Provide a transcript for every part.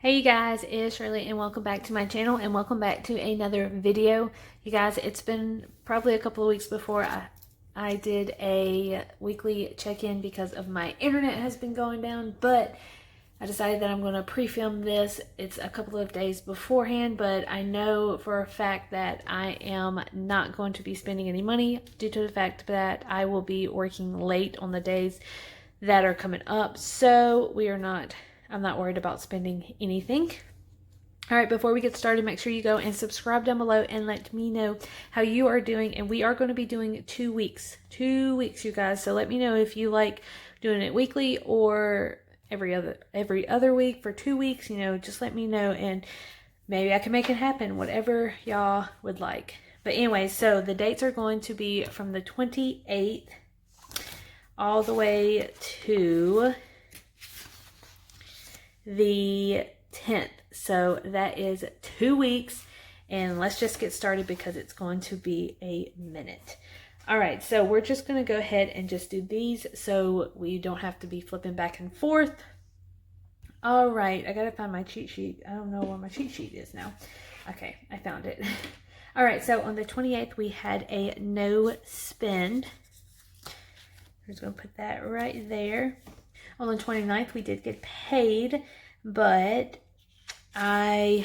Hey you guys, it's Shirley and welcome back to my channel and welcome back to another video. You guys, it's been probably a couple of weeks before I did a weekly check-in because of my internet has been going down, but I decided that I'm going to pre-film this. It's a couple of days beforehand, but I know for a fact that I am not going to be spending any money due to the fact that I will be working late on the days that are coming up, so I'm not worried about spending anything. All right, before we get started, make sure you go and subscribe down below and let me know how you are doing. And we are going to be doing 2 weeks, you guys. So let me know if you like doing it weekly or every other week for 2 weeks. You know, just let me know and maybe I can make it happen, whatever y'all would like. But anyway, so the dates are going to be from the 28th all the way to the 10th. So that is 2 weeks, and let's just get started because it's going to be a minute. All right, so we're just going to go ahead and just do these so we don't have to be flipping back and forth. All right, I gotta find my cheat sheet. I don't know where my cheat sheet is now. Okay, I found it. All right, so on the 28th we had a no spend. I'm just gonna put that right there. On the 29th, we did get paid, but I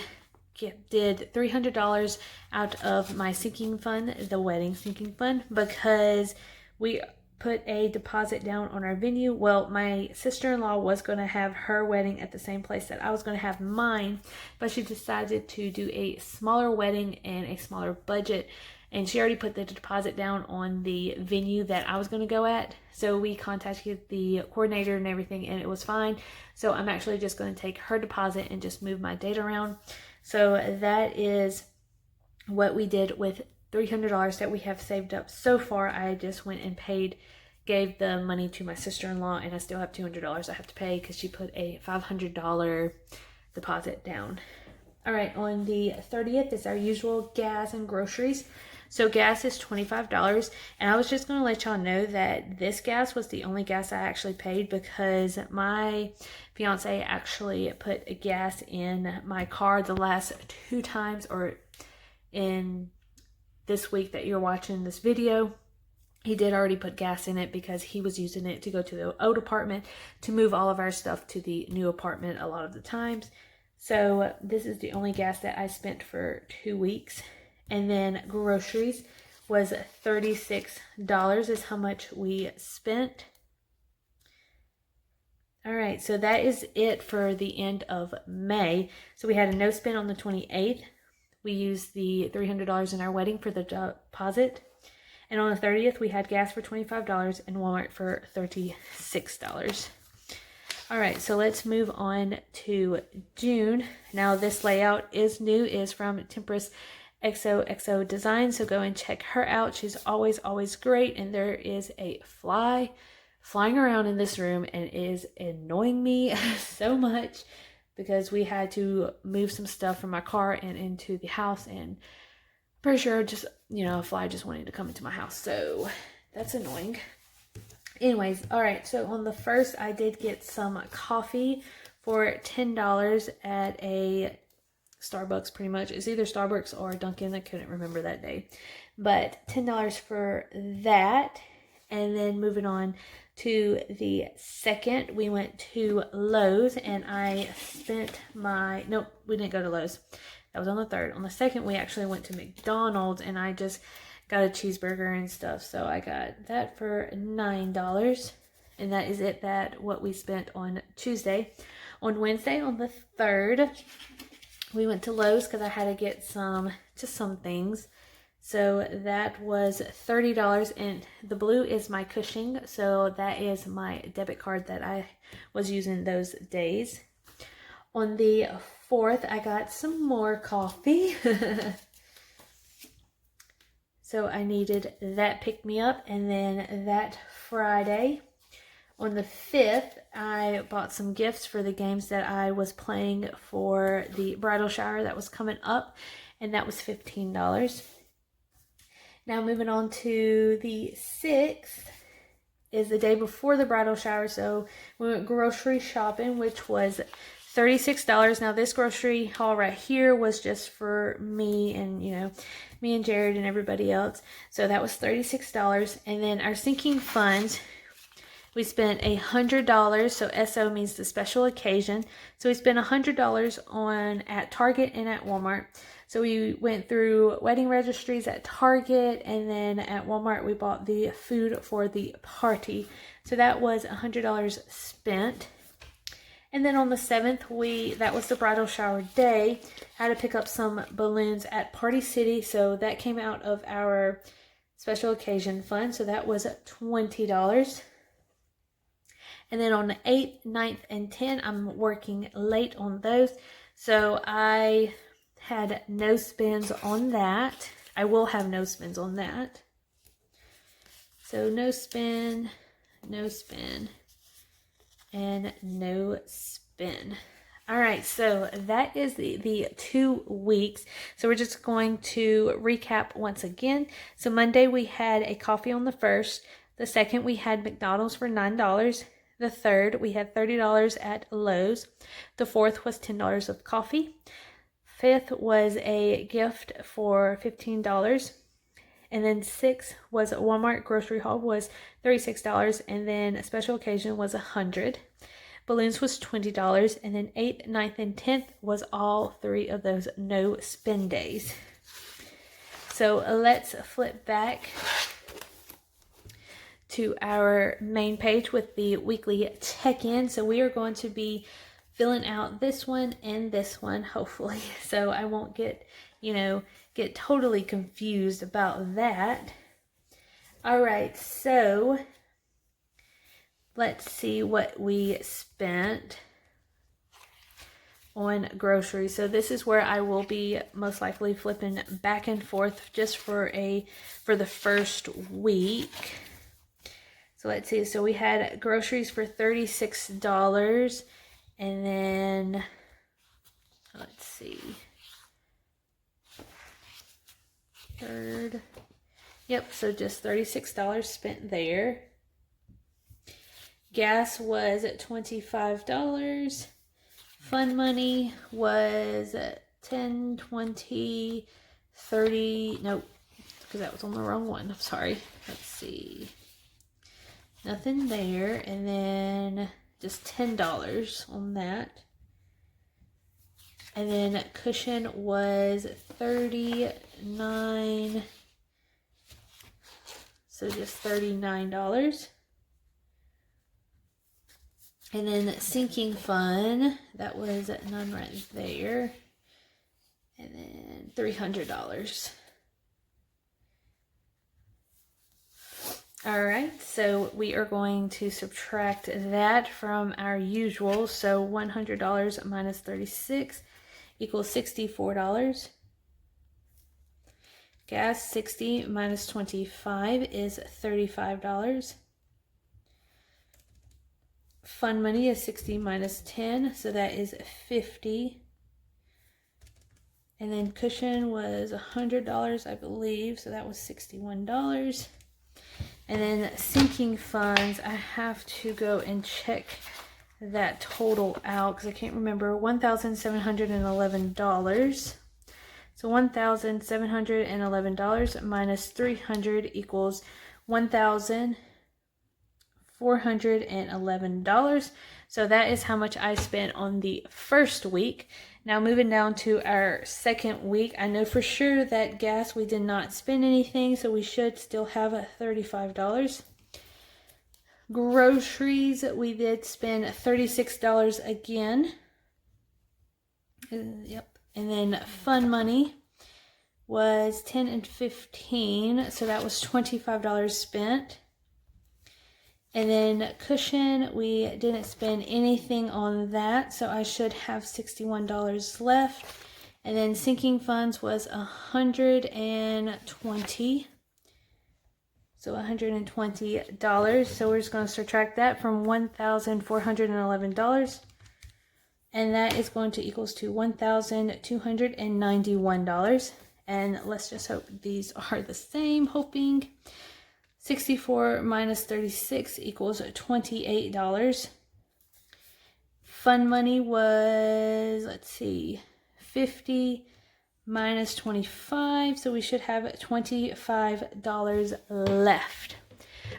did $300 out of my sinking fund, the wedding sinking fund, because we put a deposit down on our venue. Well, my sister-in-law was going to have her wedding at the same place that I was going to have mine, but she decided to do a smaller wedding and a smaller budget. And she already put the deposit down on the venue that I was going to go at. So we contacted the coordinator and everything, and it was fine. So I'm actually just going to take her deposit and just move my date around. So that is what we did with $300 that we have saved up so far. I just went and gave the money to my sister-in-law, and I still have $200 I have to pay because she put a $500 deposit down. All right, on the 30th is our usual gas and groceries. So gas is $25, and I was just going to let y'all know that this gas was the only gas I actually paid because my fiance actually put a gas in my car the last 2 times, or in this week that you're watching this video. He did already put gas in it because he was using it to go to the old apartment to move all of our stuff to the new apartment a lot of the times. So this is the only gas that I spent for 2 weeks. And then groceries was $36 is how much we spent. All right, so that is it for the end of May. So we had a no spend on the 28th. We used the $300 in our wedding for the deposit. And on the 30th, we had gas for $25 and Walmart for $36. All right, so let's move on to June. Now this layout is new, is from Tempest XOXO Design, so go and check her out. She's always great, and there is a fly flying around in this room and it is annoying me so much because we had to move some stuff from my car and into the house, and pretty sure just, you know, a fly just wanted to come into my house, so that's annoying. Anyways, all right, so on the 1st, I did get some coffee for $10 at a Starbucks, pretty much. It's either Starbucks or Dunkin'. I couldn't remember that day. But $10 for that. And then moving on to the 2nd, we went to Lowe's, and I spent nope, we didn't go to Lowe's. That was on the 3rd. On the 2nd, we actually went to McDonald's, and I just got a cheeseburger and stuff. So I got that for $9. And that is what we spent on Tuesday. On Wednesday, on the 3rd, we went to Lowe's because I had to get some things. So that was $30, and the blue is my Cushing. So that is my debit card that I was using those days. On the 4th, I got some more coffee. So I needed that pick-me-up. And then that Friday, on the 5th, I bought some gifts for the games that I was playing for the bridal shower that was coming up, and that was $15. Now moving on to the 6th is the day before the bridal shower, so we went grocery shopping, which was $36. Now this grocery haul right here was just for me and, me and Jared and everybody else. So that was $36. And then our sinking funds, we spent $100. So SO means the special occasion. So we spent $100 on at Target and at Walmart. So we went through wedding registries at Target, and then at Walmart we bought the food for the party. So that was $100 spent. And then on the 7th, that was the bridal shower day. I had to pick up some balloons at Party City. So that came out of our special occasion fund. So that was $20. And then on the 8th, 9th, and 10th, I'm working late on those. So I had no spends on that. I will have no spends on that. So no spend, and no spend. All right, so that is the 2 weeks. So we're just going to recap once again. So Monday we had a coffee on the 1st. The 2nd we had McDonald's for $9. The 3rd we had $30 at Lowe's. The 4th was $10 of coffee. 5th was a gift for $15. And then 6th was a Walmart grocery haul was $36. And then a special occasion was $100. Balloons was $20. And then 8th, 9th, and 10th was all 3 of those no spend days. So let's flip back to our main page with the weekly check-in. So we are going to be filling out this one and this one, hopefully. So I won't get totally confused about that. All right, so let's see what we spent on groceries. So this is where I will be most likely flipping back and forth just for the first week. So let's see. So we had groceries for $36. And then, let's see, 3rd, yep, so just $36 spent there. Gas was at $25. Fun money was 10, 20, 30, nope, because that was on the wrong one, I'm sorry. Let's see, nothing there, and then just $10 on that. And then cushion was $39. So just $39. And then sinking fund, that was none right there. And then $300. All right, so we are going to subtract that from our usual. So $100 minus 36 equals $64. Gas, 60 minus 25 is $35. Fun money is 60 minus 10, so that is 50. And then cushion was $100, I believe, so that was $61. And then sinking funds, I have to go and check that total out because I can't remember. $1,711. So $1,711 minus 300 equals $1,411. So that is how much I spent on the first week. Now moving down to our second week, I know for sure that gas, we did not spend anything, so we should still have $35. Groceries, we did spend $36 again. Yep. And then fun money was 10 and 15, so that was $25 spent. And then cushion, we didn't spend anything on that, so I should have $61 left. And then sinking funds was $120. So $120. So we're just going to subtract that from $1,411. And that is going to equals to $1,291. And let's just hope these are the same, hoping. 64 minus 36 equals $28. Fun money was, let's see, 50 minus 25, so we should have $25 left.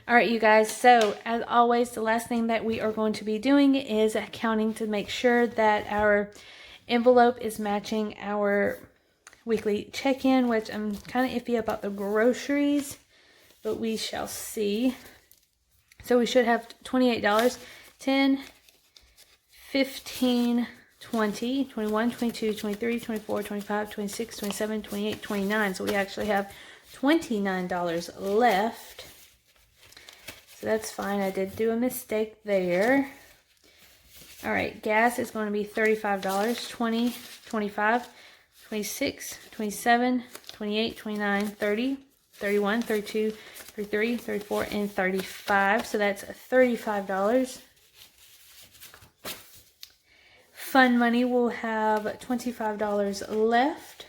All right, you guys, so as always, the last thing that we are going to be doing is counting to make sure that our envelope is matching our weekly check-in, which I'm kind of iffy about the groceries, but we shall see. So we should have $28, 10, 15, 20, 21, 22, 23, 24, 25, 26, 27, 28, 29. So we actually have $29 left. So that's fine. I did do a mistake there. All right, gas is going to be $35, 20, 25, 26, 27, 28, 29, 30, 31, 32, 33, 34, and 35. So that's $35. Fun money will have $25 left.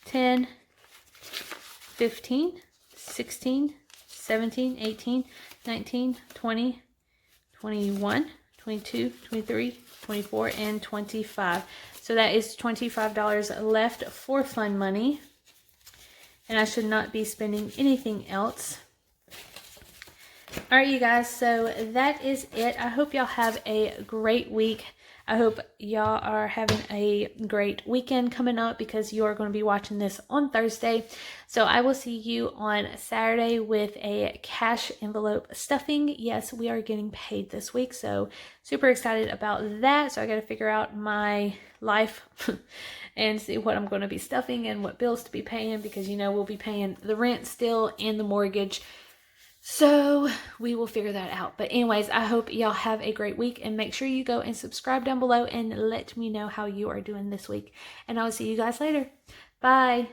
10, 15, 16, 17, 18, 19, 20, 21, 22, 23, 24, and 25. So that is $25 left for fun money. And I should not be spending anything else. All right, you guys, so that is it. I hope y'all have a great week. I hope y'all are having a great weekend coming up because you are going to be watching this on Thursday. So I will see you on Saturday with a cash envelope stuffing. Yes, we are getting paid this week, so super excited about that. So I got to figure out my life and see what I'm going to be stuffing and what bills to be paying because, you know, we'll be paying the rent still and the mortgage. So we will figure that out. But anyways, I hope y'all have a great week and make sure you go and subscribe down below and let me know how you are doing this week. And I will see you guys later. Bye.